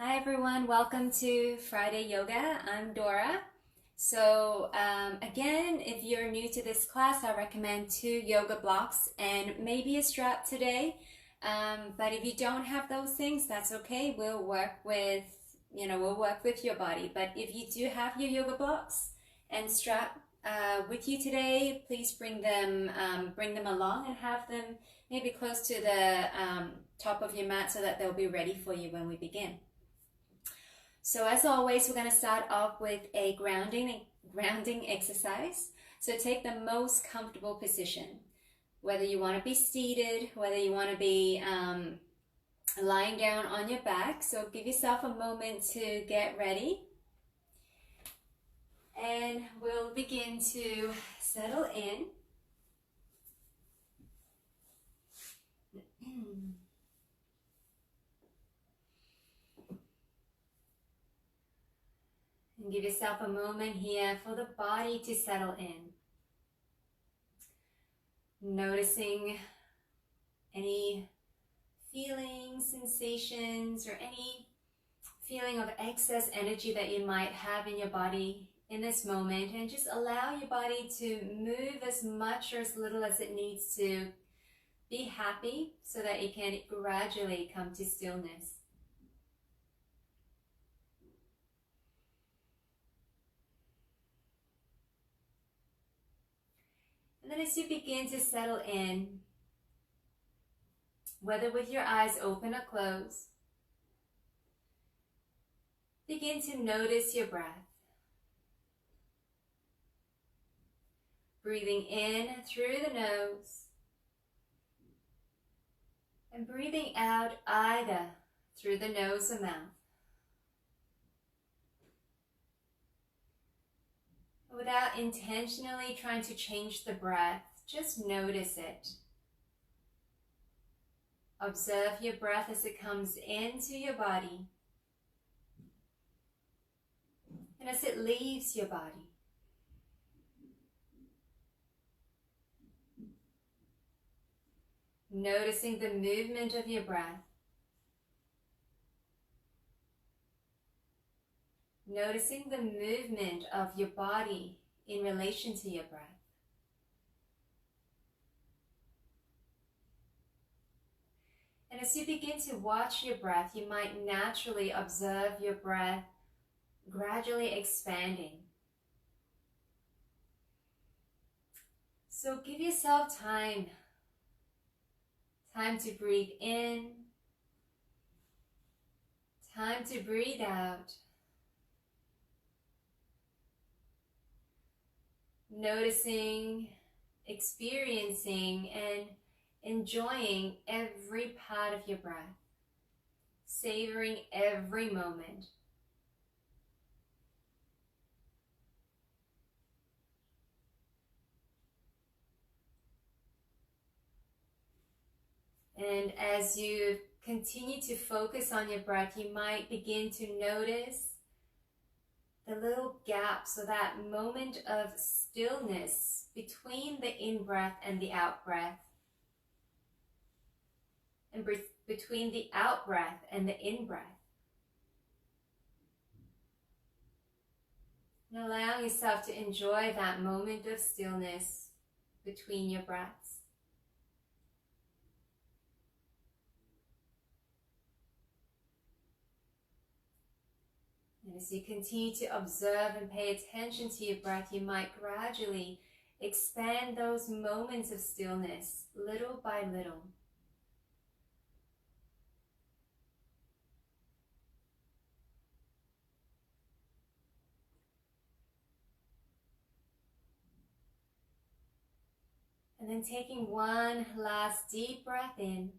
Hi everyone, welcome to Friday Yoga. I'm Dora. So again, if you're new to this class, I recommend 2 yoga blocks and maybe a strap today. But if you don't have those things, that's okay. We'll work with, your body. But if you do have your yoga blocks and strap with you today, please bring them along and have them maybe close to the top of your mat so that they'll be ready for you when we begin. So as always, we're going to start off with a grounding exercise. So take the most comfortable position, whether you want to be seated, whether you want to be lying down on your back. So give yourself a moment to get ready. And we'll begin to settle in. And give yourself a moment here for the body to settle in. Noticing any feelings, sensations, or any feeling of excess energy that you might have in your body in this moment, and just allow your body to move as much or as little as it needs to be happy so that it can gradually come to stillness. And then as you begin to settle in, whether with your eyes open or closed, begin to notice your breath. Breathing in through the nose and breathing out either through the nose or mouth. Without intentionally trying to change the breath, just notice it. Observe your breath as it comes into your body and as it leaves your body. Noticing the movement of your breath. Noticing the movement of your body in relation to your breath. And as you begin to watch your breath, you might naturally observe your breath gradually expanding. So give yourself time to breathe in, time to breathe out. Noticing, experiencing, and enjoying every part of your breath, savoring every moment. And as you continue to focus on your breath, you might begin to notice the little gaps, or that moment of stillness between the in-breath and the out-breath, and between the out-breath and the in-breath. And allow yourself to enjoy that moment of stillness between your breaths. And as you continue to observe and pay attention to your breath, you might gradually expand those moments of stillness little by little. And then taking one last deep breath in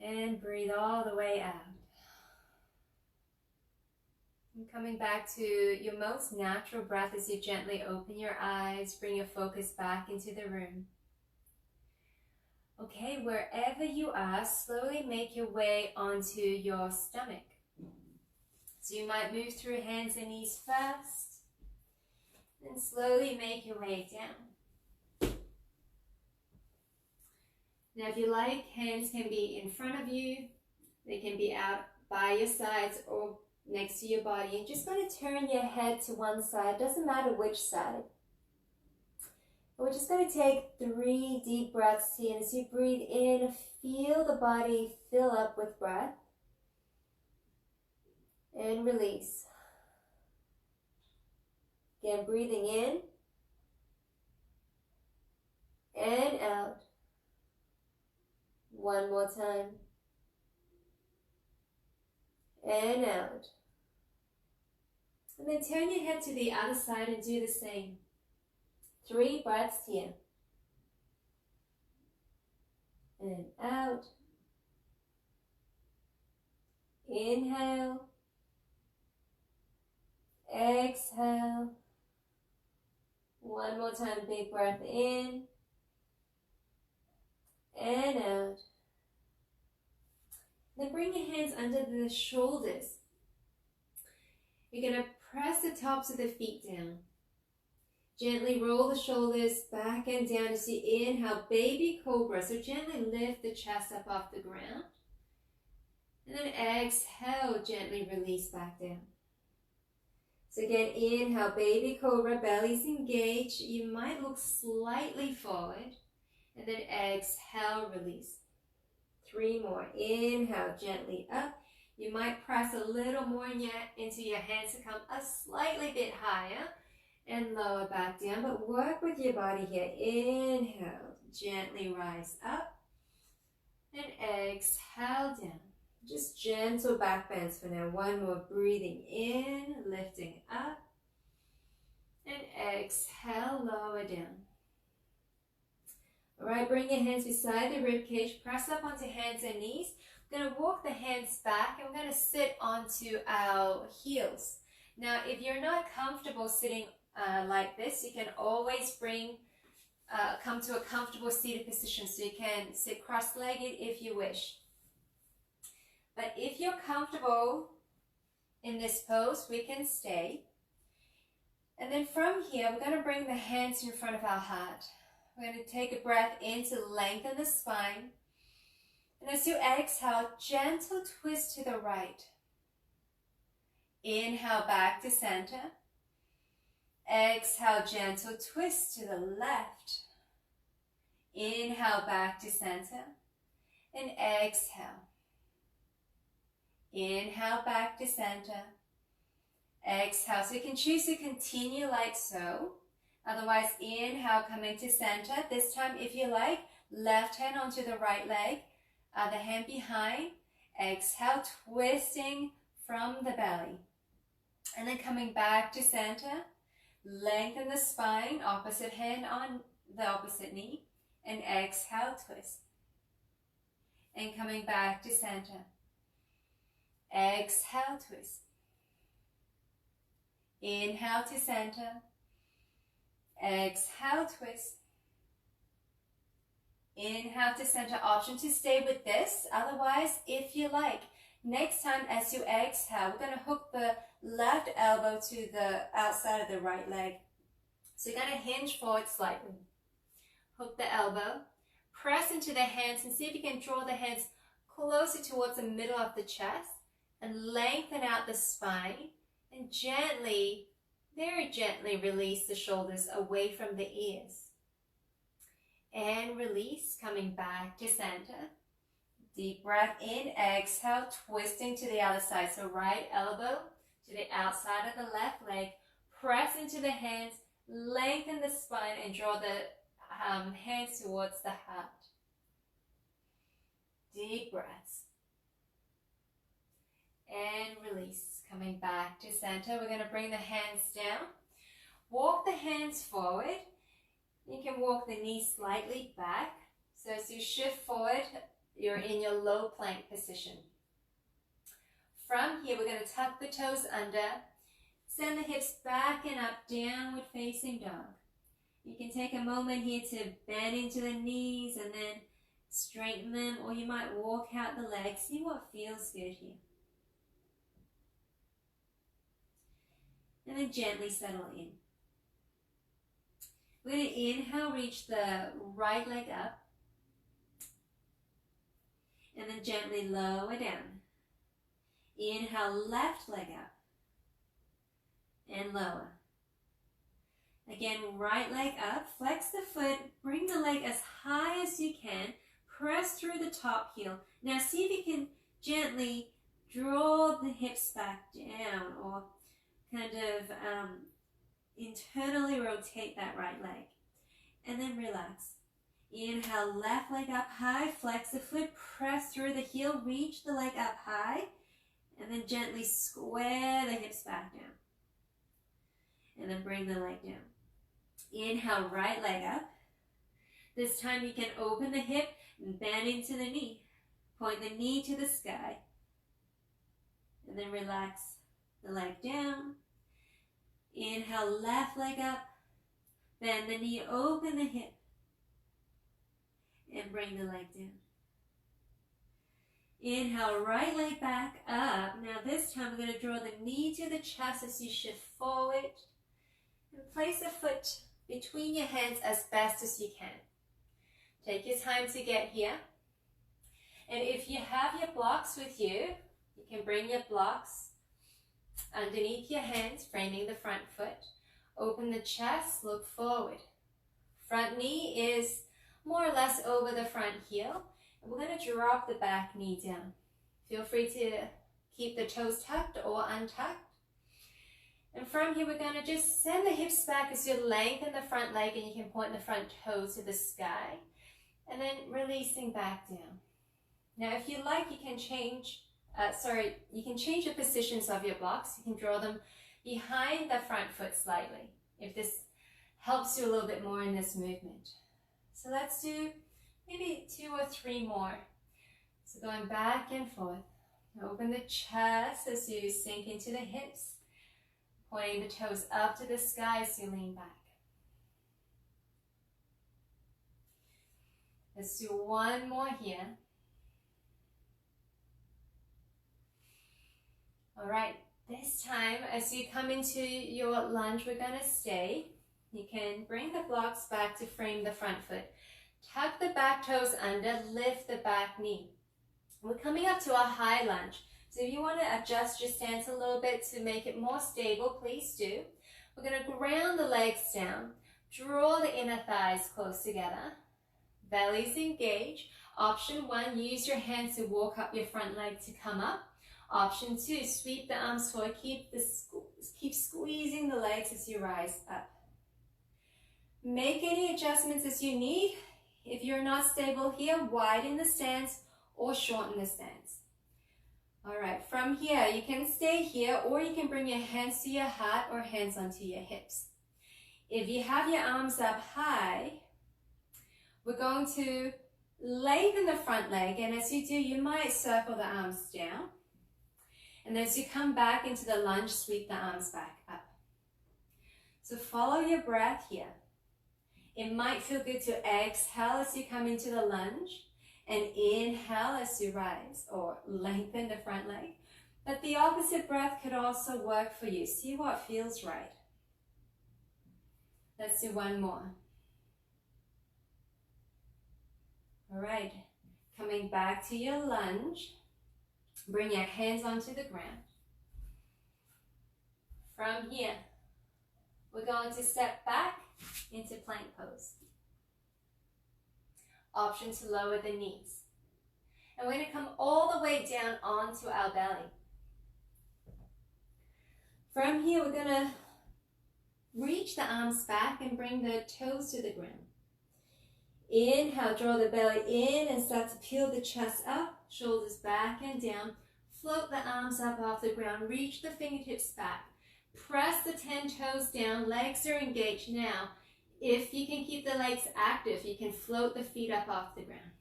and breathe all the way out. And coming back to your most natural breath as you gently open your eyes, bring your focus back into the room. Okay, wherever you are, slowly make your way onto your stomach. So you might move through hands and knees first, then slowly make your way down. Now if you like, hands can be in front of you, They can be out by your sides or next to your body. And just going to turn your head to one side, doesn't matter which side. We're just going to take 3 deep breaths here. As you breathe in, feel the body fill up with breath. And release. Again, breathing in and out. One more time. And out. And then turn your head to the other side and do the same. 3 breaths here. And out. Inhale. Exhale. One more time, big breath in. And out. Then bring your hands under the shoulders. You're going to press the tops of the feet down. Gently roll the shoulders back and down as you inhale, baby cobra. So gently lift the chest up off the ground. And then exhale, gently release back down. So again, inhale, baby cobra, belly's engaged. You might look slightly forward. And then exhale, release. 3 more. Inhale, gently up. You might press a little more into your hands to come a slightly bit higher. And lower back down, but work with your body here. Inhale, gently rise up. And exhale down. Just gentle back bends for now. 1 more, breathing in, lifting up. And exhale, lower down. All right, bring your hands beside the rib cage. Press up onto hands and knees. We're going to walk the hands back and we're going to sit onto our heels. Now, if you're not comfortable sitting like this, you can always come to a comfortable seated position. So you can sit cross-legged if you wish. But if you're comfortable in this pose, we can stay. And then from here, we're going to bring the hands in front of our heart. We're going to take a breath in to lengthen the spine. And as you exhale, gentle twist to the right. Inhale back to center. Exhale, gentle twist to the left. Inhale back to center. And exhale. Inhale back to center. Exhale. So you can choose to continue like so. Otherwise, inhale, coming to center. This time, if you like, left hand onto the right leg, other hand behind. Exhale, twisting from the belly. And then coming back to center. Lengthen the spine, opposite hand on the opposite knee. And exhale, twist. And coming back to center. Exhale, twist. Inhale to center. Exhale, twist. Inhale to center. Option to stay with this. Otherwise, if you like, next time as you exhale, we're going to hook the left elbow to the outside of the right leg. So you're going to hinge forward slightly. Hook the elbow. Press into the hands and see if you can draw the hands closer towards the middle of the chest. And lengthen out the spine. And gently, very gently release the shoulders away from the ears. And release, coming back to center. Deep breath in, exhale, twisting to the other side. So right elbow to the outside of the left leg. Press into the hands, lengthen the spine, and draw the hands towards the heart. Deep breaths. And release, coming back to center. We're going to bring the hands down. Walk the hands forward. You can walk the knees slightly back. So as you shift forward, you're in your low plank position. From here, we're going to tuck the toes under. Send the hips back and up, downward facing dog. You can take a moment here to bend into the knees and then straighten them, or you might walk out the legs. See what feels good here. And then gently settle in. We're going to inhale, reach the right leg up. And then gently lower down. Inhale, left leg up. And lower. Again, right leg up, flex the foot, bring the leg as high as you can, press through the top heel. Now see if you can gently draw the hips back down or kind of internally rotate that right leg. And then relax. Inhale, left leg up high, flex the foot, press through the heel, reach the leg up high, and then gently square the hips back down. And then bring the leg down. Inhale, right leg up. This time you can open the hip and bend into the knee. Point the knee to the sky. And then relax the leg down. Inhale, left leg up. Bend the knee, open the hip. And bring the leg down. Inhale, right leg back up. Now this time we're going to draw the knee to the chest as you shift forward. And place the foot between your hands as best as you can. Take your time to get here. And if you have your blocks with you, you can bring your blocks underneath your hands, framing the front foot. Open the chest, look forward. Front knee is more or less over the front heel. And we're going to drop the back knee down. Feel free to keep the toes tucked or untucked. And from here, we're going to just send the hips back as you lengthen the front leg, and you can point the front toe to the sky. And then releasing back down. Now, if you like, you can change, you can change the positions of your blocks. You can draw them behind the front foot slightly, if this helps you a little bit more in this movement. So let's do maybe 2 or 3 more. So going back and forth. Open the chest as you sink into the hips. Pointing the toes up to the sky as you lean back. Let's do 1 more here. All right, this time as you come into your lunge, we're going to stay. You can bring the blocks back to frame the front foot. Tuck the back toes under, lift the back knee. We're coming up to a high lunge. So if you want to adjust your stance a little bit to make it more stable, please do. We're going to ground the legs down, draw the inner thighs close together, bellies engage. Option 1, use your hands to walk up your front leg to come up. Option 2, sweep the arms forward, keep squeezing the legs as you rise up. Make any adjustments as you need. If you're not stable here, widen the stance or shorten the stance. All right, from here, you can stay here, or you can bring your hands to your heart or hands onto your hips. If you have your arms up high, we're going to lengthen the front leg, and as you do, you might circle the arms down. And as you come back into the lunge, sweep the arms back up. So follow your breath here. It might feel good to exhale as you come into the lunge, and inhale as you rise or lengthen the front leg. But the opposite breath could also work for you. See what feels right. Let's do 1 more. All right, coming back to your lunge. Bring your hands onto the ground. From here, we're going to step back into plank pose. Option to lower the knees. And we're going to come all the way down onto our belly. From here, we're going to reach the arms back and bring the toes to the ground. Inhale, draw the belly in and start to peel the chest up, shoulders back and down. Float the arms up off the ground, reach the fingertips back. Press the 10 toes down, legs are engaged. Now, if you can keep the legs active, you can float the feet up off the ground.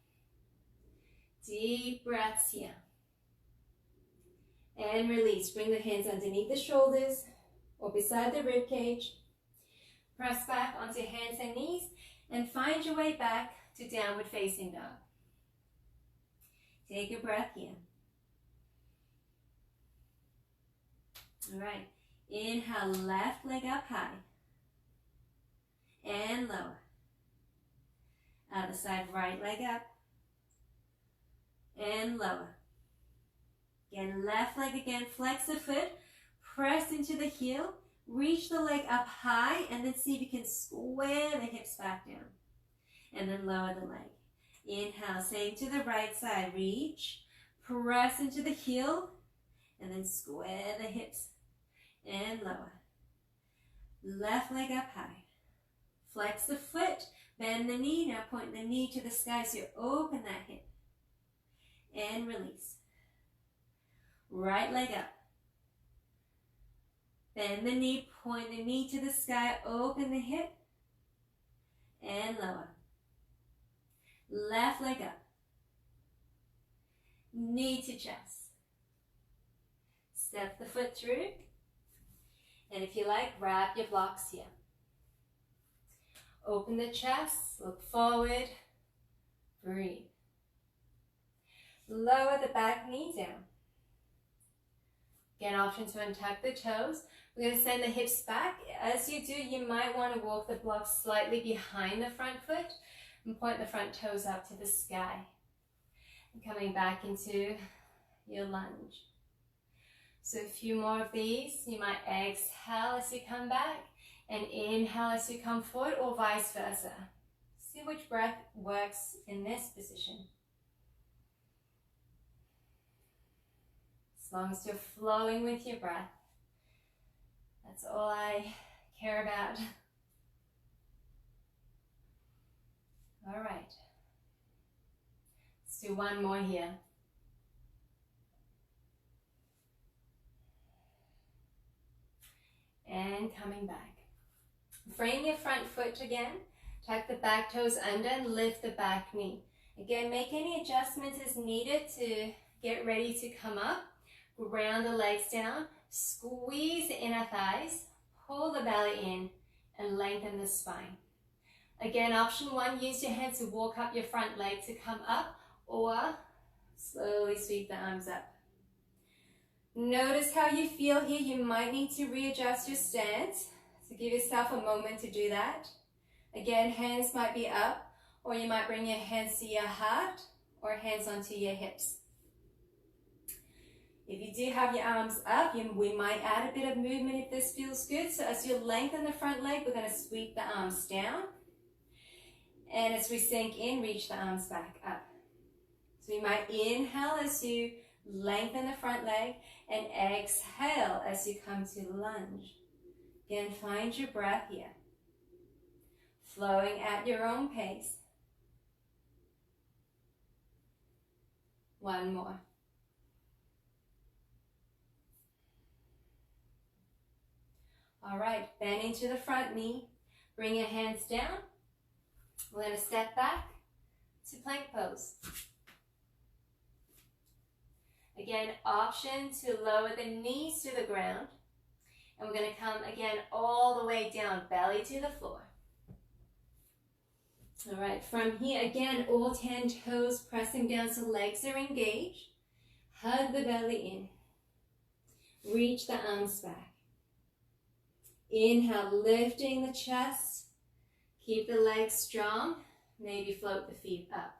Deep breaths here. And release. Bring the hands underneath the shoulders or beside the rib cage. Press back onto hands and knees and find your way back to downward facing dog. Take a breath here. All right. Inhale, left leg up high. And lower. Other side, right leg up. and lower. Again, left leg again, flex the foot, press into the heel, reach the leg up high, and then see if you can square the hips back down. And then lower the leg. Inhale, same to the right side, reach, press into the heel, and then square the hips and lower. Left leg up high. Flex the foot, bend the knee, now point the knee to the sky so you open that hip. And release. Right leg up. Bend the knee, point the knee to the sky, open the hip, and lower. Left leg up. Knee to chest. Step the foot through. And if you like, wrap your blocks here. Open the chest, look forward, breathe. Lower the back knee down. Again, option to untuck the toes. We're going to send the hips back. As you do, you might want to walk the blocks slightly behind the front foot and point the front toes up to the sky. And coming back into your lunge. So a few more of these. You might exhale as you come back and inhale as you come forward, or vice versa. See which breath works in this position. As long as you're flowing with your breath, that's all I care about. All right. Let's do one more here. And coming back. Frame your front foot again. Tuck the back toes under and lift the back knee. Again, make any adjustments as needed to get ready to come up. Ground the legs down. Squeeze the inner thighs. Pull the belly in and lengthen the spine. Again, option one, use your hands to walk up your front leg to come up, or slowly sweep the arms up. Notice how you feel here. You might need to readjust your stance, so give yourself a moment to do that. Again, hands might be up, or you might bring your hands to your heart or hands onto your hips. If you do have your arms up, we might add a bit of movement if this feels good. So as you lengthen the front leg, we're going to sweep the arms down. And as we sink in, reach the arms back up. So you might inhale as you lengthen the front leg and exhale as you come to lunge. Again, find your breath here. Flowing at your own pace. One more. All right, bend into the front knee. Bring your hands down. We're going to step back to plank pose. Again, option to lower the knees to the ground. And we're going to come again all the way down, belly to the floor. All right, from here, again, all 10 toes pressing down so legs are engaged. Hug the belly in. Reach the arms back. Inhale, lifting the chest. Keep the legs strong. Maybe float the feet up.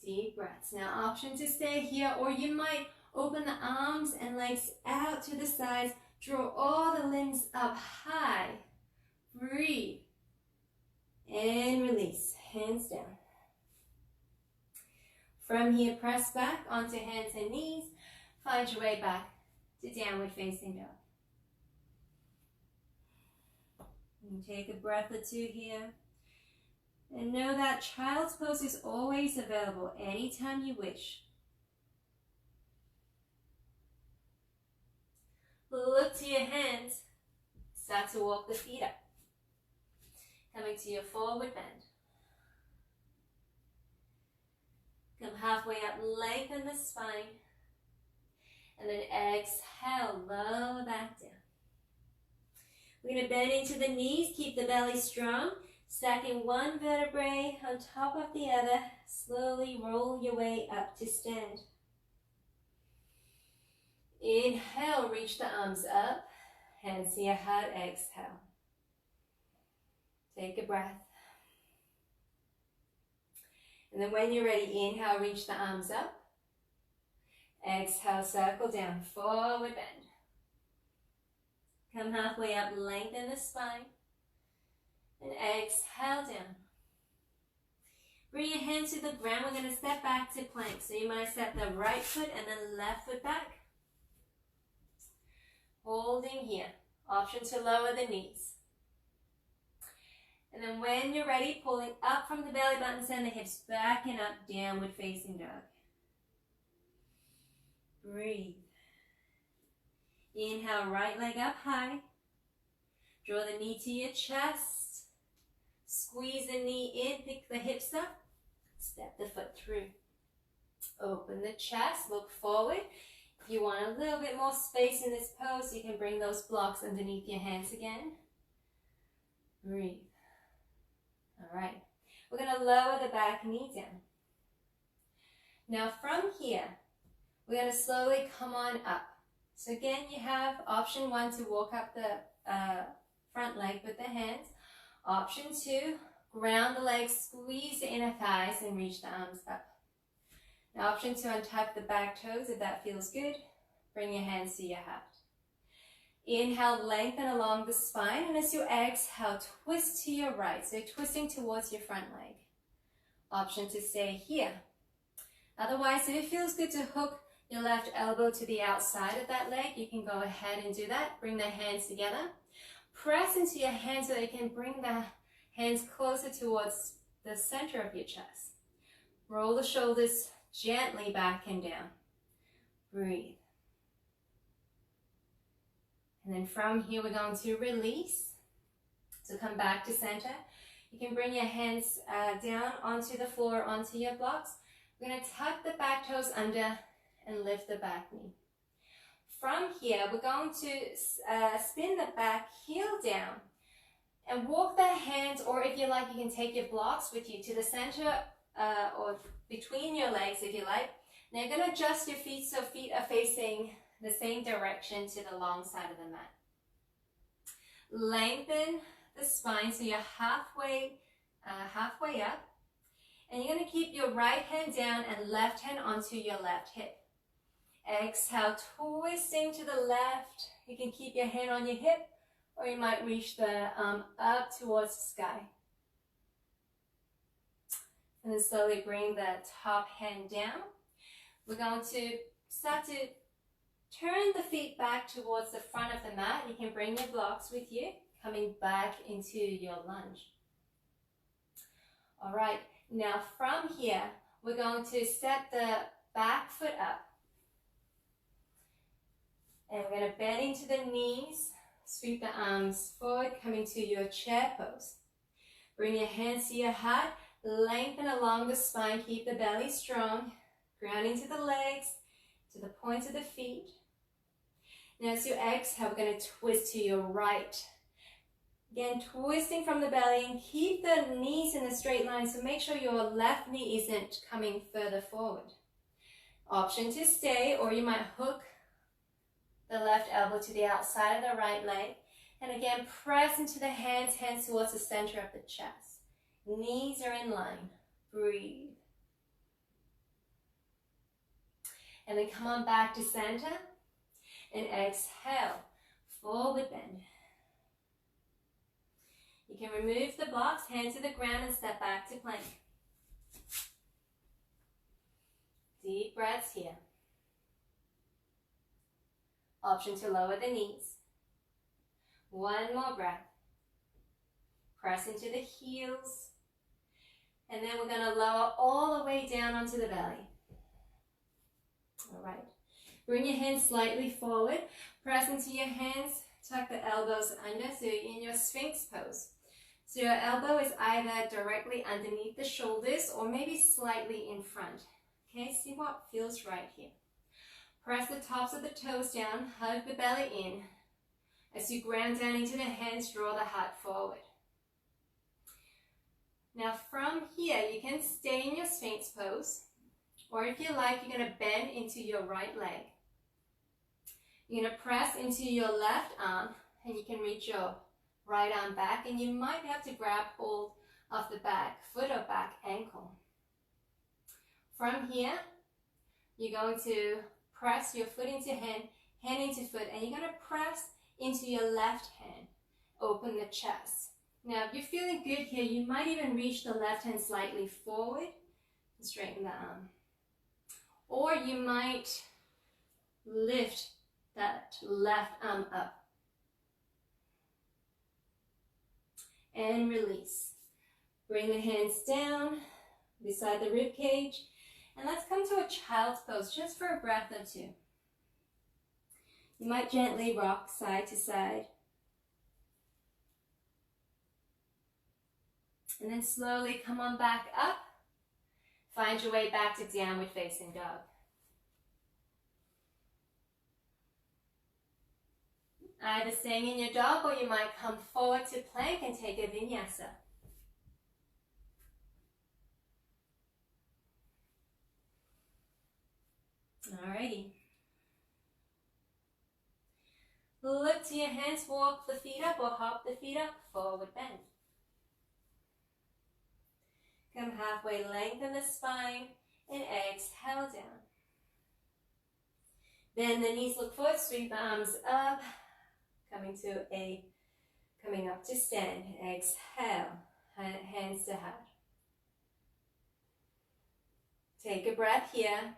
Deep breaths. Now, option to stay here, or you might open the arms and legs out to the sides. Draw all the limbs up high. Breathe. And release. Hands down. From here, press back onto hands and knees. Find your way back to downward facing dog. And take a breath or two here. And know that child's pose is always available anytime you wish. Look to your hands. Start to walk the feet up. Coming to your forward bend. Come halfway up, lengthen the spine. And then exhale, lower back down. We're going to bend into the knees, keep the belly strong. Stacking one vertebrae on top of the other. Slowly roll your way up to stand. Inhale, reach the arms up. Hands to your heart, exhale. Take a breath. And then when you're ready, inhale, reach the arms up. Exhale, circle down, forward bend. Come halfway up, lengthen the spine. And exhale down. Bring your hands to the ground. We're going to step back to plank. So you might step the right foot and then left foot back. Holding here. Option to lower the knees. And then when you're ready, pulling up from the belly button, send the hips back and up, downward facing dog. Breathe. Inhale, right leg up high. Draw the knee to your chest. Squeeze the knee in, pick the hips up. Step the foot through. Open the chest, look forward. If you want a little bit more space in this pose, you can bring those blocks underneath your hands again. Breathe. All right. We're going to lower the back knee down. Now from here, we're going to slowly come on up. So again, you have option 1 to walk up the front leg with the hands. Option 2, ground the legs, squeeze the inner thighs and reach the arms up. Now option 2, untuck the back toes if that feels good. Bring your hands to your heart. Inhale, lengthen along the spine, and as you exhale, twist to your right. So twisting towards your front leg. Option to stay here. Otherwise, if it feels good to hook your left elbow to the outside of that leg, you can go ahead and do that. Bring the hands together. Press into your hands so that you can bring the hands closer towards the center of your chest. Roll the shoulders gently back and down. Breathe. And then from here, we're going to release. So come back to center. You can bring your hands down onto the floor, onto your blocks. We're going to tuck the back toes under and lift the back knee. From here, we're going to spin the back heel down and walk the hands, or if you like, you can take your blocks with you to the center or between your legs if you like. Now you're going to adjust your feet so feet are facing the same direction to the long side of the mat. Lengthen the spine so you're halfway up. And you're going to keep your right hand down and left hand onto your left hip. Exhale, twisting to the left. You can keep your hand on your hip, or you might reach the arm up towards the sky. And then slowly bring the top hand down. We're going to start to turn the feet back towards the front of the mat. You can bring your blocks with you, coming back into your lunge. All right, now from here, we're going to step the back foot up. And we're going to bend into the knees, sweep the arms forward, coming to your chair pose. Bring your hands to your heart, lengthen along the spine, keep the belly strong, grounding to the legs, to the points of the feet. Now as you exhale, we're going to twist to your right. Again, twisting from the belly, and keep the knees in a straight line, so make sure your left knee isn't coming further forward. Option to stay, or you might hook the left elbow to the outside of the right leg. And again, press into the hands towards the center of the chest. Knees are in line. Breathe. And then come on back to center. And exhale, forward bend. You can remove the blocks, hands to the ground, and step back to plank. Deep breaths here. Option to lower the knees. One more breath. Press into the heels. And then we're going to lower all the way down onto the belly. All right. Bring your hands slightly forward. Press into your hands. Tuck the elbows under, so you're in your Sphinx pose. So your elbow is either directly underneath the shoulders or maybe slightly in front. Okay, see what feels right here. Press the tops of the toes down, hug the belly in. As you ground down into the hands, draw the heart forward. Now from here, you can stay in your Sphinx pose, or if you like, you're going to bend into your right leg. You're going to press into your left arm, and you can reach your right arm back, and you might have to grab hold of the back foot or back ankle. From here, you're going to press your foot into hand, hand into foot, and you're going to press into your left hand. Open the chest. Now, if you're feeling good here, you might even reach the left hand slightly forward and straighten the arm. Or you might lift that left arm up. And release. Bring the hands down beside the rib cage. And let's come to a child's pose just for a breath or two. You might gently rock side to side. And then slowly come on back up. Find your way back to downward facing dog. Either staying in your dog, or you might come forward to plank and take a vinyasa. Alrighty. Look to your hands, walk the feet up or hop the feet up, forward bend. Come halfway, lengthen the spine, and exhale down. Bend the knees, look forward, sweep the arms up, coming up to stand. Exhale, hands to heart. Take a breath here.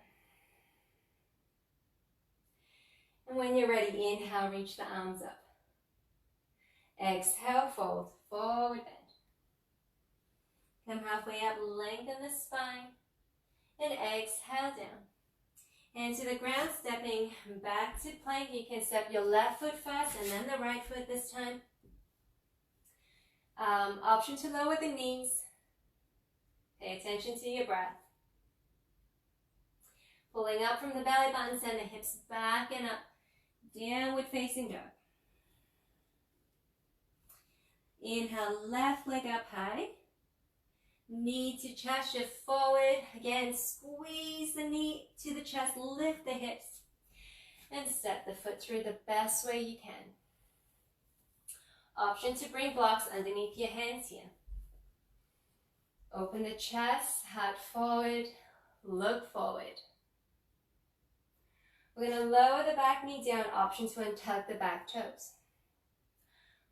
And when you're ready, inhale, reach the arms up. Exhale, fold, forward bend. Come halfway up, lengthen the spine, and exhale down. Hands to the ground, stepping back to plank. You can step your left foot first and then the right foot this time. Option to lower the knees. Pay attention to your breath. Pulling up from the belly button, send the hips back and up. Downward facing dog. Inhale, left leg up high. Knee to chest, shift forward. Again, squeeze the knee to the chest, lift the hips. And step the foot through the best way you can. Option to bring blocks underneath your hands here. Open the chest, heart forward, look forward. We're going to lower the back knee down, option to untuck the back toes.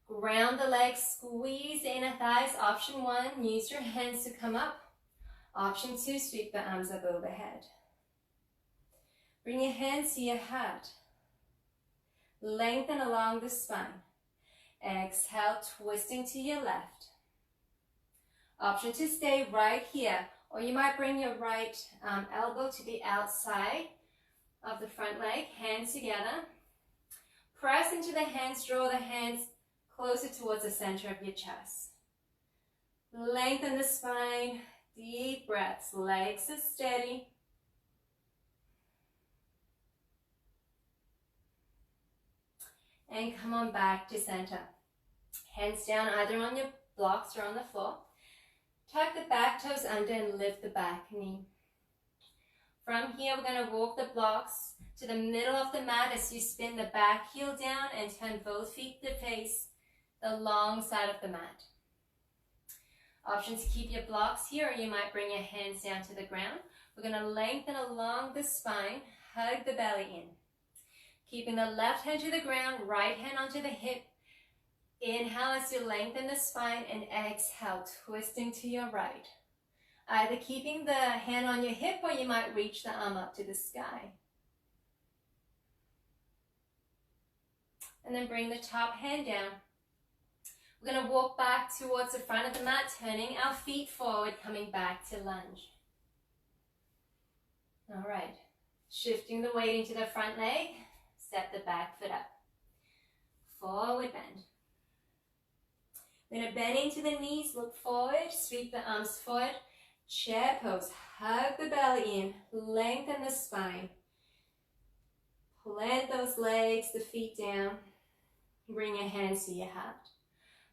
Ground the legs, squeeze the inner thighs. Option 1, use your hands to come up. Option 2, sweep the arms up overhead. Bring your hands to your heart. Lengthen along the spine. Exhale, twisting to your left. Option to stay right here, or you might bring your right elbow to the outside of the front leg, hands together. Press into the hands, draw the hands closer towards the center of your chest. Lengthen the spine, deep breaths, legs are steady. And come on back to center. Hands down either on your blocks or on the floor. Tuck the back toes under and lift the back knee. From here, we're going to walk the blocks to the middle of the mat as you spin the back heel down and turn both feet to face the long side of the mat. Option to keep your blocks here, or you might bring your hands down to the ground. We're going to lengthen along the spine, hug the belly in. Keeping the left hand to the ground, right hand onto the hip. Inhale as you lengthen the spine, and exhale, twisting to your right. Either keeping the hand on your hip, or you might reach the arm up to the sky. And then bring the top hand down. We're going to walk back towards the front of the mat, turning our feet forward, coming back to lunge. All right. Shifting the weight into the front leg, step the back foot up. Forward bend. We're going to bend into the knees, look forward, sweep the arms forward. Chair pose, hug the belly in, lengthen the spine. Plant those legs, the feet down. Bring your hands to your heart.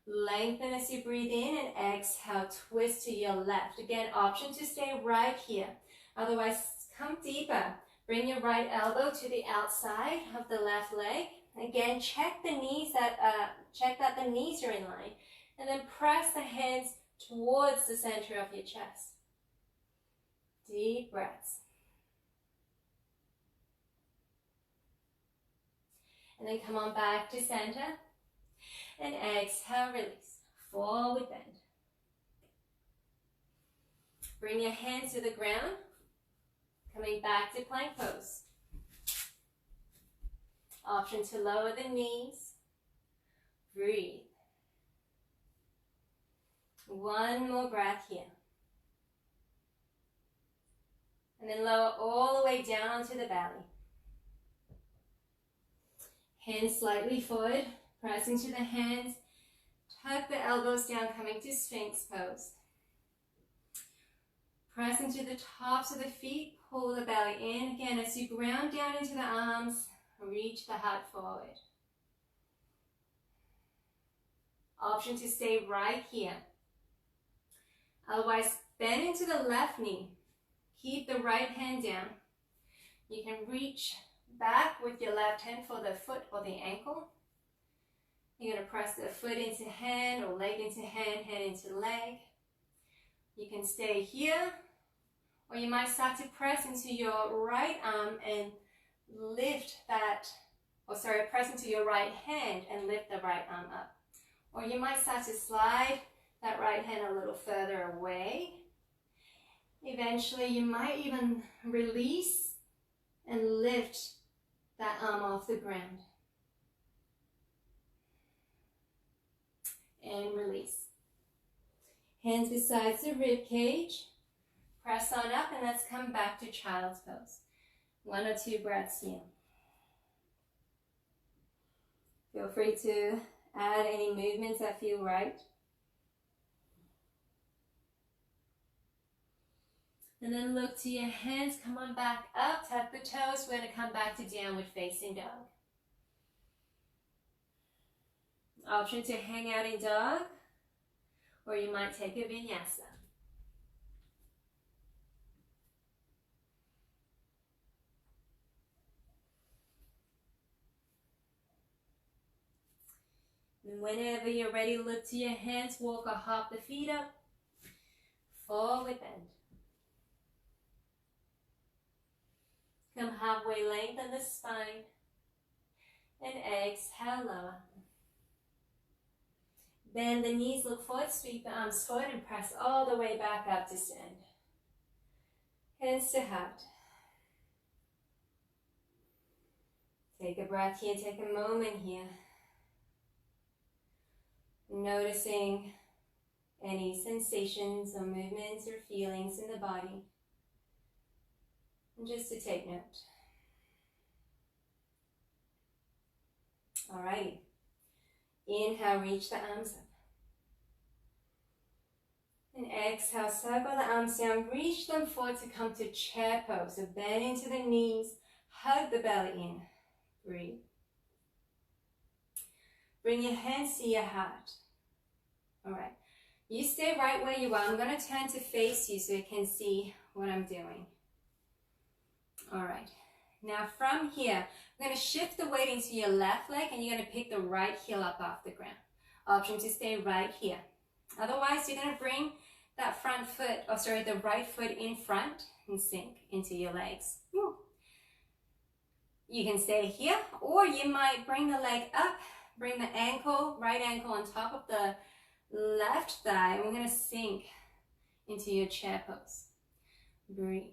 Lengthen as you breathe in, and exhale, twist to your left. Again, option to stay right here. Otherwise, come deeper. Bring your right elbow to the outside of the left leg. Again, check that the knees are in line. And then press the hands towards the center of your chest. Deep breaths. And then come on back to center. And exhale, release. Forward bend. Bring your hands to the ground. Coming back to plank pose. Option to lower the knees. Breathe. One more breath here. And then lower all the way down onto the belly. Hands slightly forward, press into the hands. Tuck the elbows down, coming to Sphinx pose. Press into the tops of the feet, pull the belly in. Again, as you ground down into the arms, reach the heart forward. Option to stay right here. Otherwise, bend into the left knee. Keep the right hand down. You can reach back with your left hand for the foot or the ankle. You're going to press the foot into hand or leg into hand, hand into leg. You can stay here, or you might start to press into your right arm and lift that, press into your right hand and lift the right arm up. Or you might start to slide that right hand a little further away. Eventually, you might even release and lift that arm off the ground. And release. Hands beside the rib cage. Press on up and let's come back to child's pose. 1 or 2 breaths here. Feel free to add any movements that feel right. And then look to your hands, come on back up, tap the toes. We're going to come back to downward facing dog. Option to hang out in dog, or you might take a vinyasa. And whenever you're ready, look to your hands, walk or hop the feet up, forward bend. Come halfway, lengthen the spine, and exhale, lower. Bend the knees, look forward, sweep the arms forward, and press all the way back up to stand. Hands to heart. Take a breath here, take a moment here. Noticing any sensations or movements or feelings in the body. And just to take note. Alrighty. Inhale, reach the arms up. And exhale, circle the arms down, reach them forward to come to chair pose. So bend into the knees, hug the belly in. Breathe. Bring your hands to your heart. Alright. You stay right where you are. I'm going to turn to face you so you can see what I'm doing. Alright, now from here, I'm going to shift the weight into your left leg and you're going to pick the right heel up off the ground. Option to stay right here. Otherwise, you're going to bring that the right foot in front and sink into your legs. Woo. You can stay here, or you might bring the leg up, bring the ankle, right ankle on top of the left thigh, and we're going to sink into your chair pose. Breathe.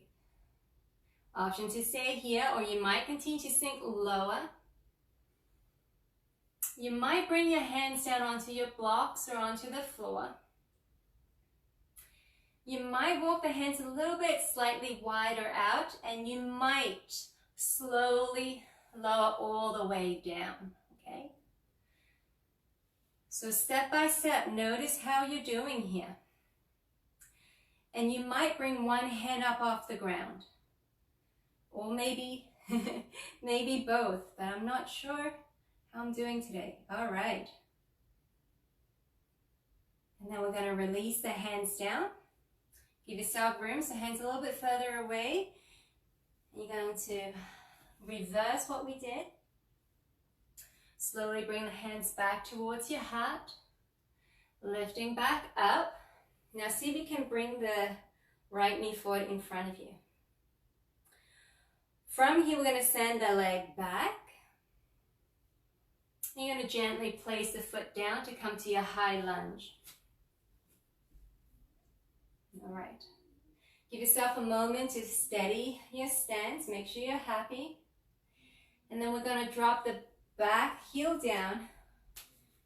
Option to stay here, or you might continue to sink lower. You might bring your hands down onto your blocks or onto the floor. You might walk the hands a little bit slightly wider out, and you might slowly lower all the way down, okay? So step by step, notice how you're doing here. And you might bring one hand up off the ground. Or maybe, maybe both, but I'm not sure how I'm doing today. All right. And then we're going to release the hands down. Give yourself room, so hands a little bit further away. And you're going to reverse what we did. Slowly bring the hands back towards your heart. Lifting back up. Now see if you can bring the Right knee forward in front of you. From here, we're going to send the leg back. You're going to gently place the foot down to come to your high lunge. All right. Give yourself a moment to steady your stance. Make sure you're happy. And then we're going to drop the back heel down.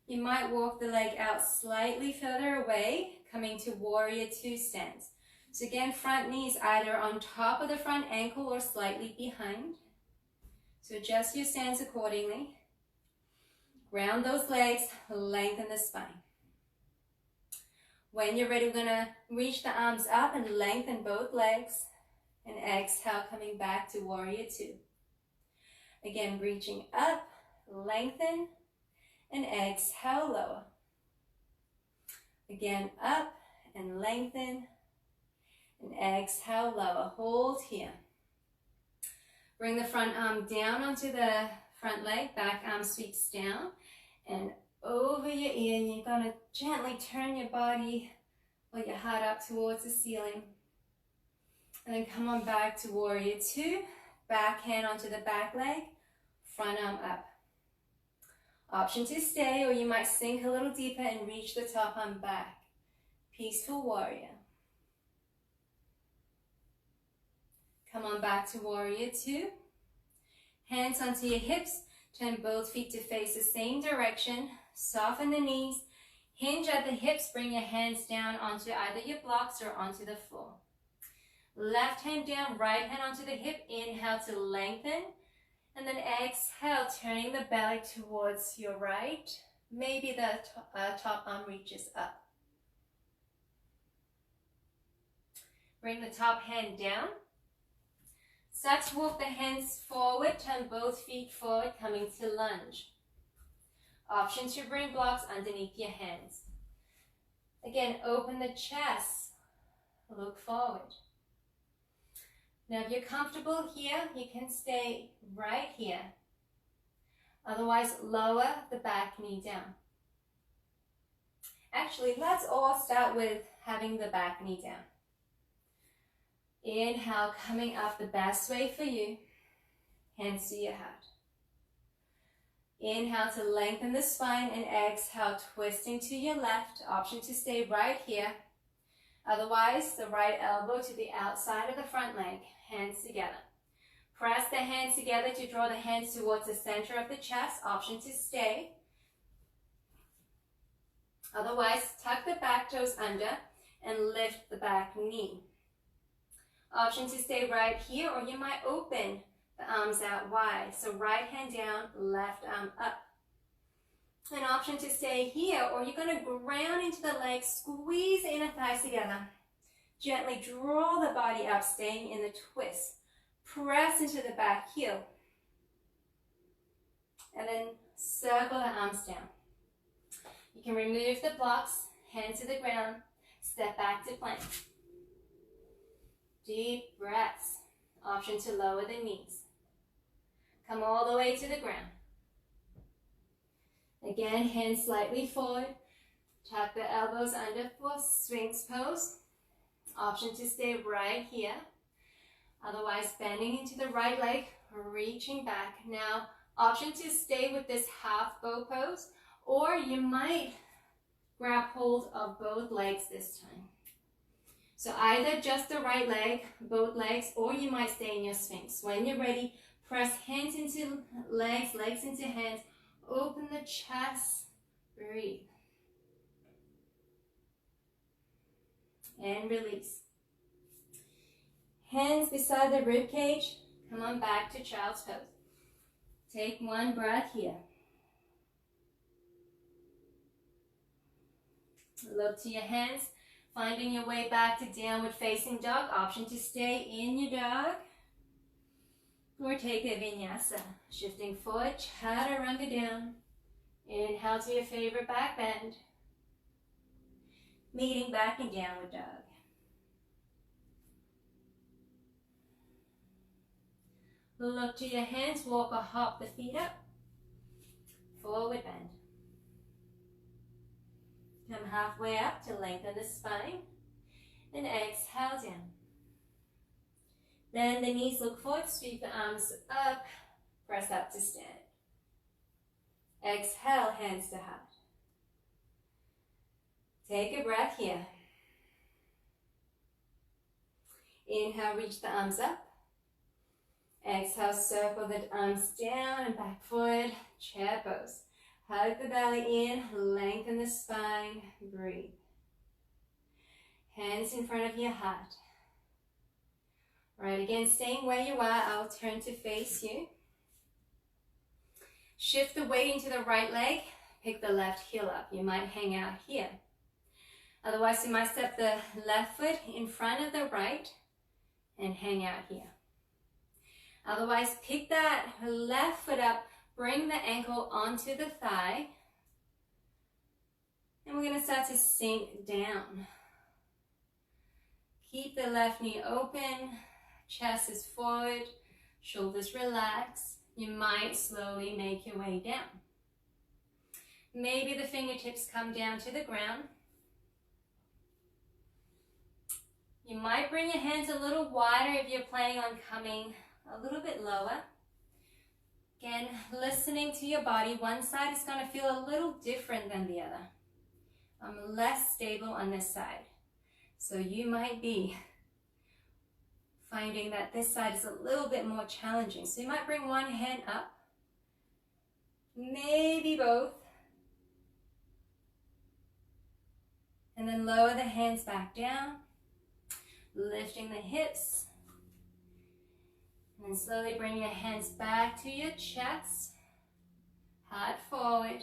You might walk the leg out slightly further away, coming to warrior two stance. So again, front knee is either on top of the front ankle or slightly behind. So adjust your stance accordingly. Ground those legs, lengthen the spine. When you're ready, we're going to reach the arms up and lengthen both legs. And exhale, coming back to warrior two. Again, reaching up, lengthen, and exhale, lower. Again, up and lengthen, and exhale, lower. Hold here. Bring the front arm down onto the front leg, back arm sweeps down, and over your ear, and you're going to gently turn your body or your heart up towards the ceiling. And then come on back to warrior two, back hand onto the back leg, front arm up. Option to stay, or you might sink a little deeper and reach the top arm back. Peaceful warrior. Come on back to warrior two. Hands onto your hips, turn both feet to face the same direction. Soften the knees, hinge at the hips, bring your hands down onto either your blocks or onto the floor. Left hand down, right hand onto the hip. Inhale to lengthen. And then exhale, turning the belly towards your right. Maybe the top arm reaches up. Bring the top hand down. Start to walk the hands forward, turn both feet forward, coming to lunge. Option to bring blocks underneath your hands. Again, open the chest, look forward. Now if you're comfortable here, you can stay right here. Otherwise, lower the back knee down. Actually, let's all start with having the back knee down. Inhale, coming up the best way for you. Hands to your heart. Inhale to lengthen the spine, and exhale, twisting to your left. Option to stay right here. Otherwise, the right elbow to the outside of the front leg. Hands together. Press the hands together to draw the hands towards the center of the chest. Option to stay. Otherwise, tuck the back toes under and lift the back knee. Option to stay right here, or you might open the arms out wide. So right hand down, left arm up. An option to stay here, or you're going to ground into the legs, squeeze the inner thighs together. Gently draw the body up, staying in the twist. Press into the back heel. And then circle the arms down. You can remove the blocks, hands to the ground, step back to plank. Deep breaths. Option to lower the knees. Come all the way to the ground. Again, hands slightly forward. Tuck the elbows under for Sphinx pose. Option to stay right here. Otherwise, bending into the right leg, reaching back. Now, option to stay with this half bow pose, or you might grab hold of both legs this time. So either just the right leg, both legs, or you might stay in your Sphinx. When you're ready, press hands into legs, legs into hands. Open the chest, breathe. And release. Hands beside the rib cage. Come on back to child's pose. Take one breath here. Look to your hands, finding your way back to downward facing dog. Option to stay in your dog, or take a vinyasa. Shifting forward, chaturanga down. Inhale to your favorite back bend. Meeting back in downward dog. Look to your hands, walk or hop the feet up. Forward bend. Come halfway up to lengthen the spine. and exhale down. Then the knees look forward, sweep the arms up, press up to stand. Exhale, hands to heart. Take a breath here. Inhale, reach the arms up. Exhale, circle the arms down and back forward, chair pose. Hug the belly in, lengthen the spine, breathe. Hands in front of your heart. Right, again, staying where you are, I'll turn to face you. Shift the weight into the right leg, pick the left heel up. You might hang out here. Otherwise, you might step the left foot in front of the right and hang out here. Otherwise, pick that left foot up, bring the ankle onto the thigh, and we're going to start to sink down. Keep the left knee open, chest is forward, shoulders relax. You might slowly make your way down. Maybe the fingertips come down to the ground. You might bring your hands a little wider if you're planning on coming a little bit lower. Again, listening to your body. One side is going to feel a little different than the other. I'm less stable on this side. So you might be finding that this side is a little bit more challenging. So you might bring one hand up, maybe both, and then lower the hands back down, lifting the hips, and then slowly bring your hands back to your chest, heart forward.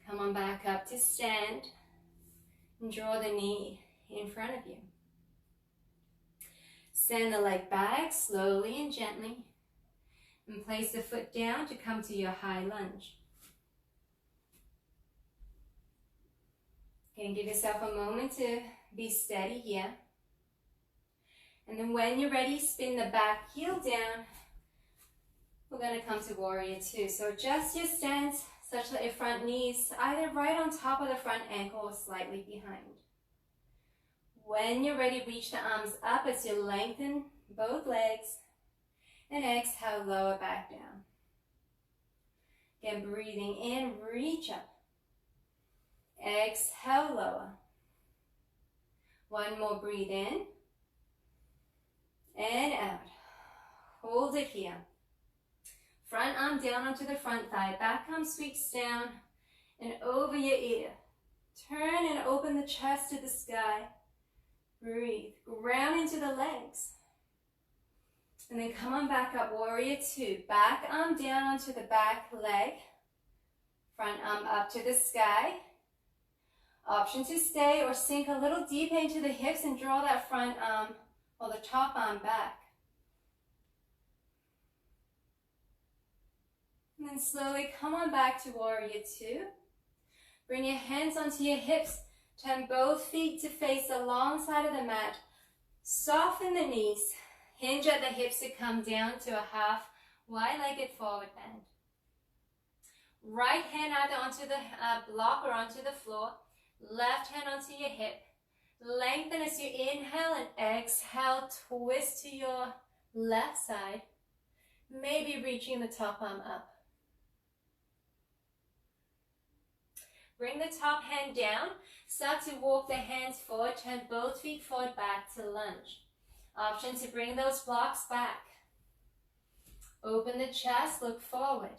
Come on back up to stand. And draw the knee in front of you. Send the leg back slowly and gently. And place the foot down to come to your high lunge. Okay, give yourself a moment to be steady here. And then when you're ready, spin the back heel down. We're going to come to warrior two. So adjust your stance such that your front knee is either right on top of the front ankle or slightly behind. When you're ready, reach the arms up as you lengthen both legs, and exhale, lower back down. Again, breathing in, reach up. Exhale, lower. One more, breathe in, and out. Hold it here. Front arm down onto the front thigh, back arm sweeps down and over your ear. Turn and open the chest to the sky. Breathe, ground into the legs. And then come on back up, warrior two. Back arm down onto the back leg. Front arm up to the sky. Option to stay or sink a little deeper into the hips and draw that front arm or the top arm back. And then slowly come on back to warrior two. Bring your hands onto your hips. Turn both feet to face the long side of the mat. Soften the knees. Hinge at the hips to come down to a half wide-legged forward bend. Right hand either onto the block or onto the floor. Left hand onto your hip. Lengthen as you inhale and exhale. Twist to your left side. Maybe reaching the top arm up. Bring the top hand down. Start to walk the hands forward. Turn both feet forward back to lunge. Option to bring those blocks back. Open the chest, look forward.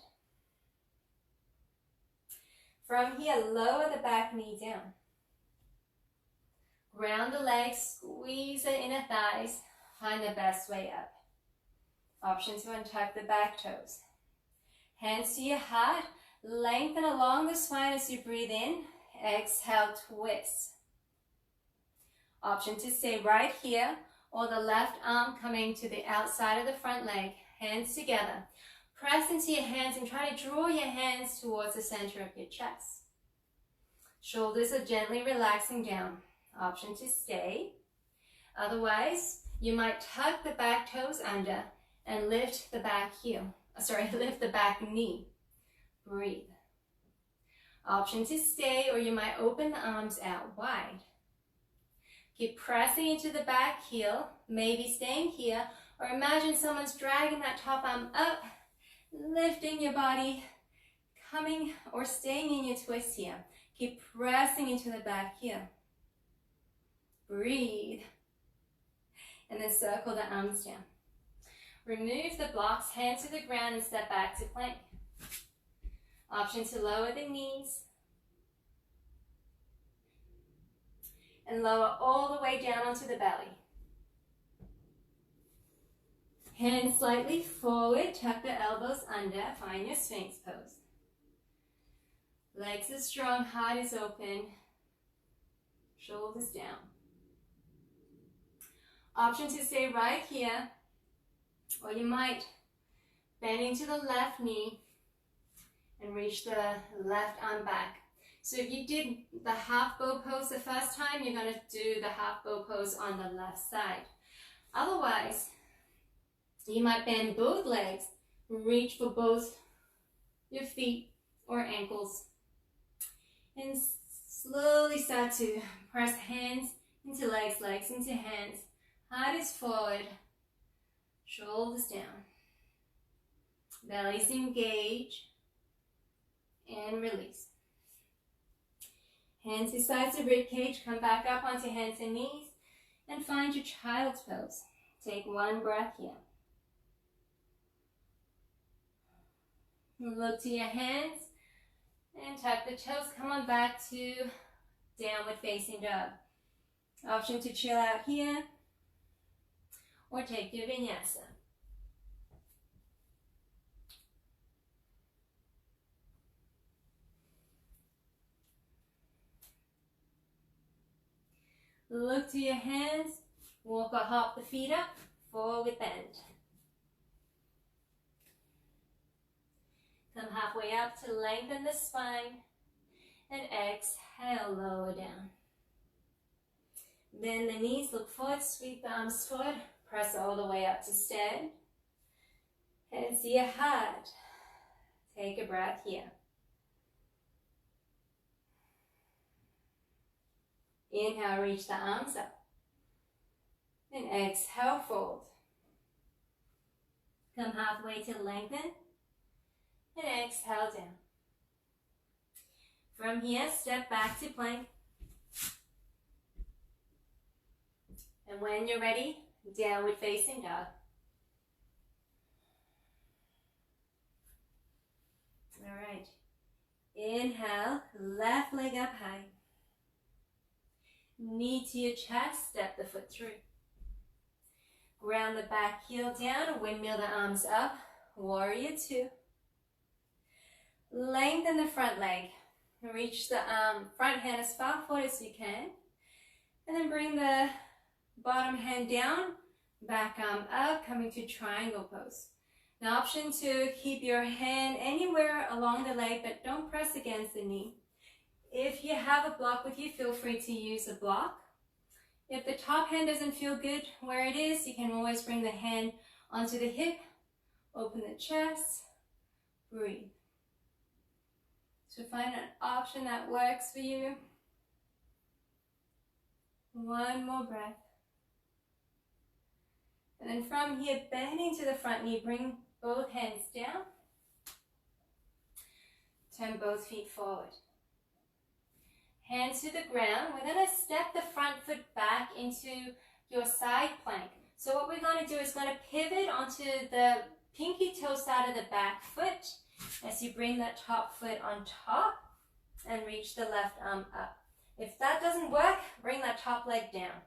From here, lower the back knee down. Ground the legs, squeeze the inner thighs. Find the best way up. Option to untuck the back toes. Hands to your heart. Lengthen along the spine as you breathe in. Exhale, twist. Option to stay right here or the left arm coming to the outside of the front leg. Hands together. Press into your hands and try to draw your hands towards the center of your chest. Shoulders are gently relaxing down. Option to stay. Otherwise, you might tuck the back toes under and lift the back heel. Lift the back knee. Breathe. Option to stay, or you might open the arms out wide. Keep pressing into the back heel, maybe staying here, or imagine someone's dragging that top arm up, lifting your body, coming or staying in your twist here. Keep pressing into the back heel. Breathe. And then circle the arms down. Remove the blocks, hands to the ground, and step back to plank. Option to lower the knees. And lower all the way down onto the belly. Hands slightly forward, tuck the elbows under, find your Sphinx pose. Legs are strong, heart is open, shoulders down. Option to stay right here, or you might bend into the left knee and reach the left arm back. So if you did the half bow pose the first time, you're going to do the half bow pose on the left side. Otherwise, you might bend both legs, reach for both your feet or ankles, and slowly start to press hands into legs, legs into hands. Heart is forward, shoulders down, belly's engaged, and release. Hands to sides of ribcage, come back up onto hands and knees, and find your child's pose. Take one breath here. Look to your hands, and tuck the toes. Come on back to downward facing dog. Option to chill out here, or take your vinyasa. Look to your hands, walk or hop the feet up, forward bend. Come halfway up to lengthen the spine, and exhale, lower down. Bend the knees, look forward, sweep the arms forward, press all the way up to stand. Hands to your heart. Take a breath here. Inhale, reach the arms up. And exhale, fold. Come halfway to lengthen. And exhale down. From here, step back to plank. And when you're ready, downward facing dog. All right. Inhale, left leg up high. Knee to your chest, step the foot through. Ground the back heel down, windmill the arms up, warrior two. Lengthen the front leg. Reach the front hand as far forward as you can. And then bring the bottom hand down, back arm up, coming to triangle pose. An option to keep your hand anywhere along the leg, but don't press against the knee. If you have a block with you, feel free to use a block. If the top hand doesn't feel good where it is, you can always bring the hand onto the hip, open the chest, breathe. So find an option that works for you. One more breath. And then from here, bending to the front knee, bring both hands down. Turn both feet forward. Hands to the ground. We're going to step the front foot back into your side plank. So what we're going to do is going to pivot onto the pinky toe side of the back foot as you bring that top foot on top and reach the left arm up. If that doesn't work, bring that top leg down.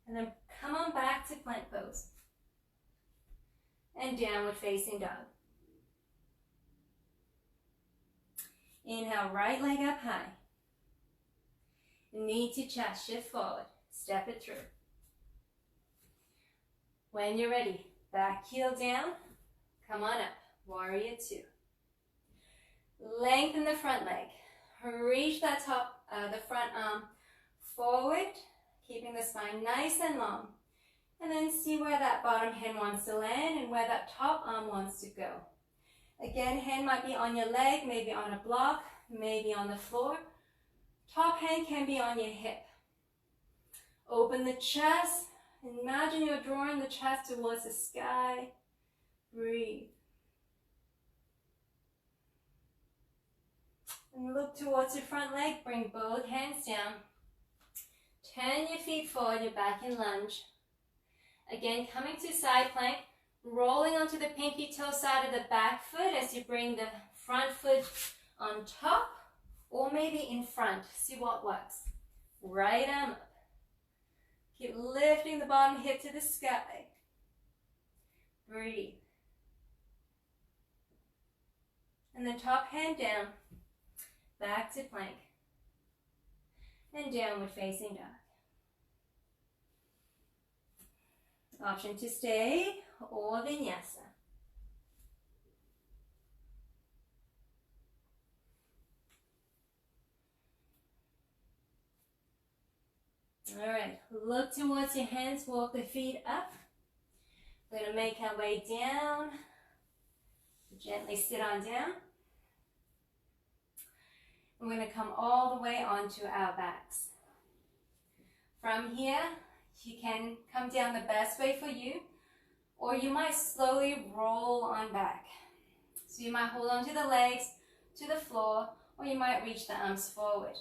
And then come on back to plank pose. And downward facing dog. Inhale, right leg up high. Knee to chest, shift forward. Step it through. When you're ready, back heel down. Come on up, warrior two. Lengthen the front leg. Reach that the front arm forward, keeping the spine nice and long. And then see where that bottom hand wants to land and where that top arm wants to go. Again, hand might be on your leg, maybe on a block, maybe on the floor. Top hand can be on your hip. Open the chest. Imagine you're drawing the chest towards the sky. Breathe. And look towards your front leg. Bring both hands down. Turn your feet forward. You're back in lunge. Again, coming to side plank. Rolling onto the pinky toe side of the back foot as you bring the front foot on top. Or maybe in front. See what works. Right arm up. Keep lifting the bottom hip to the sky. Breathe. And then top hand down. Back to plank. And downward facing dog. Option to stay or vinyasa. All right, look towards your hands, walk the feet up. We're going to make our way down. Gently sit on down. We're going to come all the way onto our backs. From here, you can come down the best way for you, or you might slowly roll on back. So you might hold on to the legs, to the floor, or you might reach the arms forward.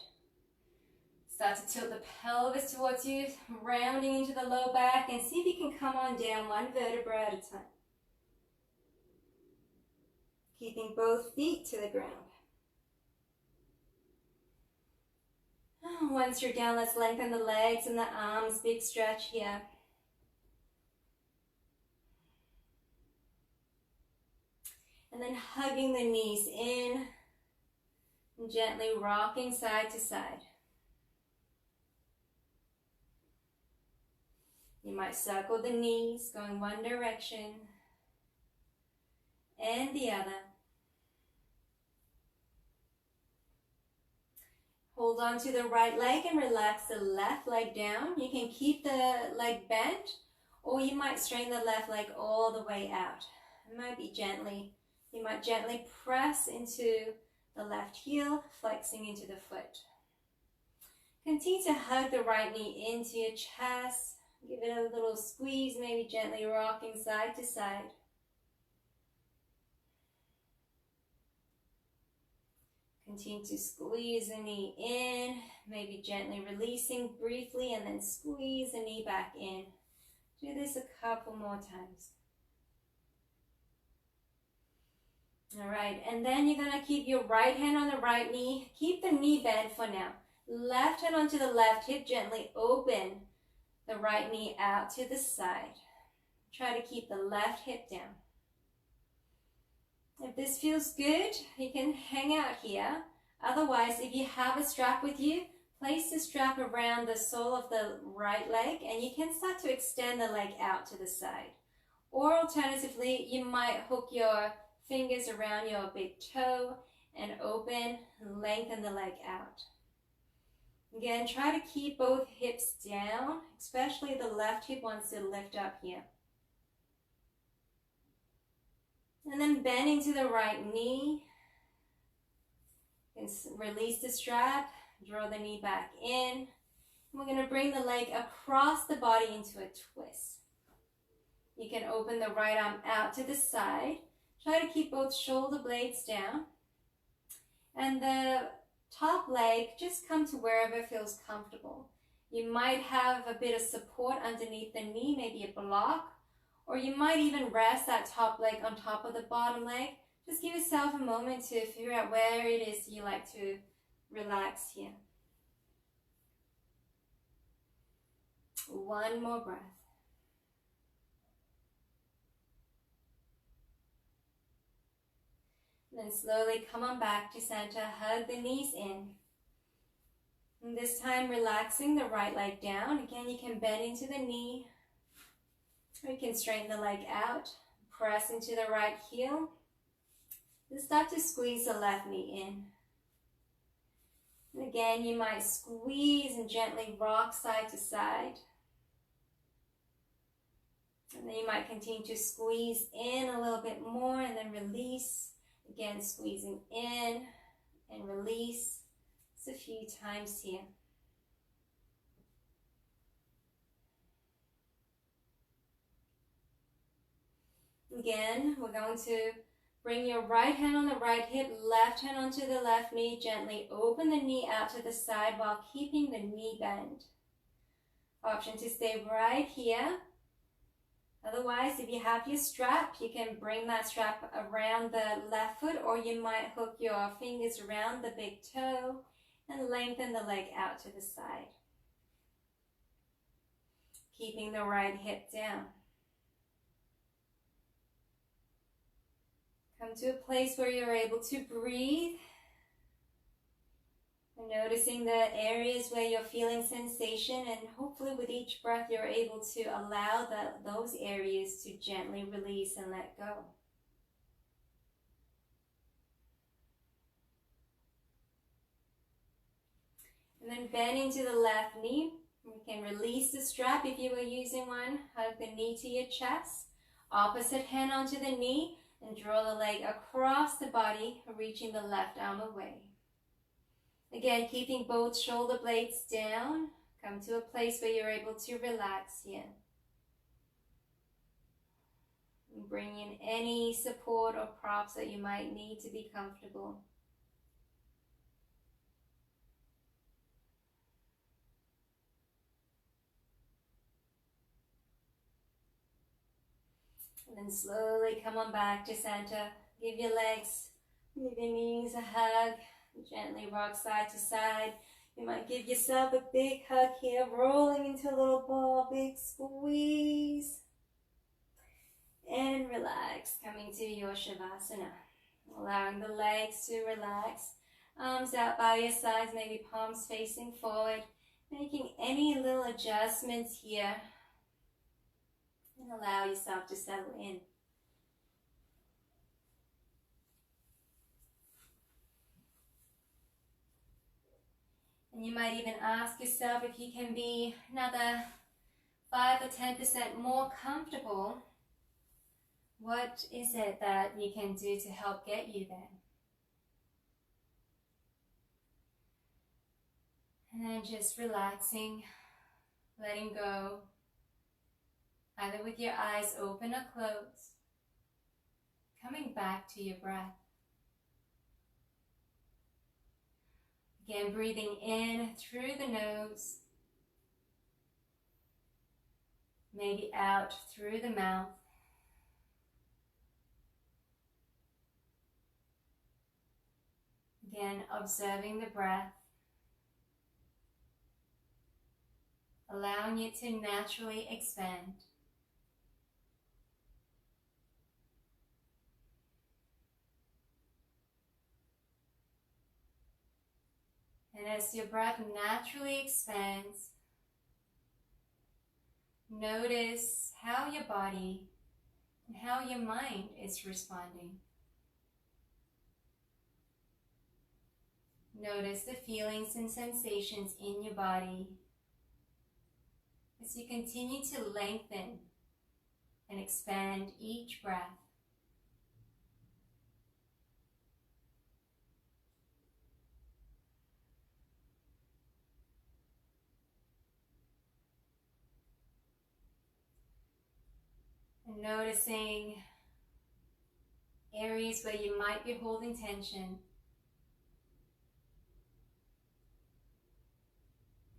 Start to tilt the pelvis towards you, rounding into the low back, and see if you can come on down one vertebra at a time. Keeping both feet to the ground. Once you're down, let's lengthen the legs and the arms, big stretch here. And then hugging the knees in, and gently rocking side to side. You might circle the knees, going one direction and the other. Hold on to the right leg and relax the left leg down. You can keep the leg bent, or you might straighten the left leg all the way out. It might be gently. You might gently press into the left heel, flexing into the foot. Continue to hug the right knee into your chest. Give it a little squeeze, maybe gently rocking side to side. Continue to squeeze the knee in, maybe gently releasing briefly, and then squeeze the knee back in. Do this a couple more times. All right, and then you're going to keep your right hand on the right knee. Keep the knee bent for now. Left hand onto the left hip, gently open the right knee out to the side. Try to keep the left hip down. If this feels good, you can hang out here. Otherwise, if you have a strap with you, place the strap around the sole of the right leg and you can start to extend the leg out to the side. Or alternatively, you might hook your fingers around your big toe and open and lengthen the leg out. Again, try to keep both hips down, especially the left hip wants to lift up here. And then bend into the right knee. You can release the strap, draw the knee back in. And we're going to bring the leg across the body into a twist. You can open the right arm out to the side. Try to keep both shoulder blades down. And the top leg, just come to wherever feels comfortable. You might have a bit of support underneath the knee, maybe a block, or you might even rest that top leg on top of the bottom leg. Just give yourself a moment to figure out where it is you like to relax here. One more breath. Then slowly come on back to center, hug the knees in. And this time relaxing the right leg down. Again, you can bend into the knee, or you can straighten the leg out, press into the right heel. Then start to squeeze the left knee in. And again, you might squeeze and gently rock side to side. And then you might continue to squeeze in a little bit more and then release. Again, squeezing in and release, Just a few times here. Again, we're going to bring your right hand on the right hip, left hand onto the left knee. Gently open the knee out to the side while keeping the knee bent. Option to stay right here. Otherwise, if you have your strap, you can bring that strap around the left foot, or you might hook your fingers around the big toe and lengthen the leg out to the side. Keeping the right hip down. Come to a place where you're able to breathe. And noticing the areas where you're feeling sensation, and hopefully with each breath you're able to allow those areas to gently release and let go. And then bend into the left knee. You can release the strap if you were using one. Hug the knee to your chest. Opposite hand onto the knee and draw the leg across the body, reaching the left arm away. Again, keeping both shoulder blades down. Come to a place where you're able to relax here. And bring in any support or props that you might need to be comfortable. And then slowly come on back to center. Give your legs, give your knees a hug. Gently rock side to side. You might give yourself a big hug here, rolling into a little ball, big squeeze. And relax, coming to your Shavasana. Allowing the legs to relax. Arms out by your sides, maybe palms facing forward. Making any little adjustments here. And allow yourself to settle in. And you might even ask yourself if you can be another 5 or 10% more comfortable. What is it that you can do to help get you there? And then just relaxing, letting go, either with your eyes open or closed. Coming back to your breath. Again, breathing in through the nose, maybe out through the mouth. Again, observing the breath, allowing it to naturally expand. And as your breath naturally expands, notice how your body and how your mind is responding. Notice the feelings and sensations in your body as you continue to lengthen and expand each breath. And noticing areas where you might be holding tension.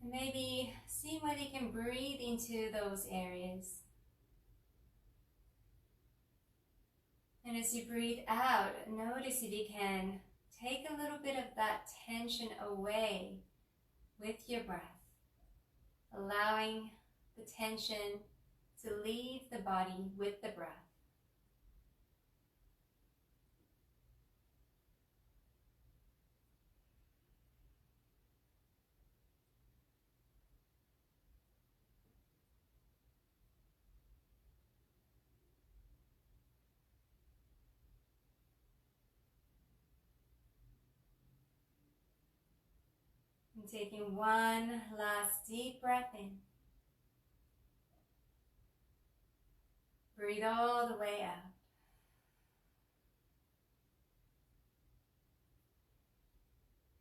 And maybe see whether you can breathe into those areas. And as you breathe out, notice if you can take a little bit of that tension away with your breath, allowing the tension to leave the body with the breath. And taking one last deep breath in. Breathe all the way out.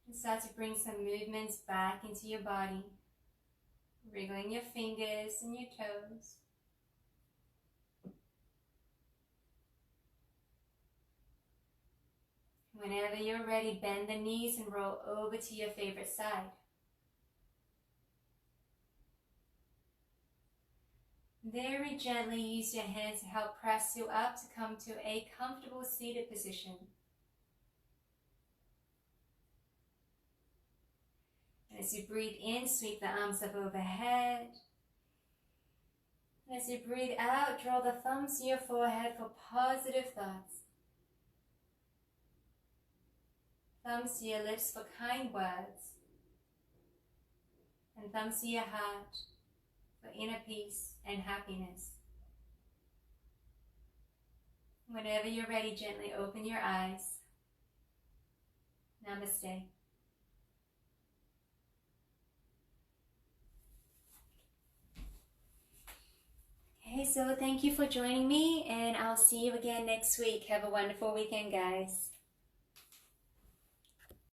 And start to bring some movements back into your body, wriggling your fingers and your toes. Whenever you're ready, bend the knees and roll over to your favorite side. Very gently use your hands to help press you up to come to a comfortable seated position. And as you breathe in, sweep the arms up overhead. And as you breathe out, draw the thumbs to your forehead for positive thoughts. Thumbs to your lips for kind words. And thumbs to your heart for inner peace and happiness. Whenever you're ready, gently open your eyes. Namaste. Okay, so thank you for joining me, and I'll see you again next week. Have a wonderful weekend, guys.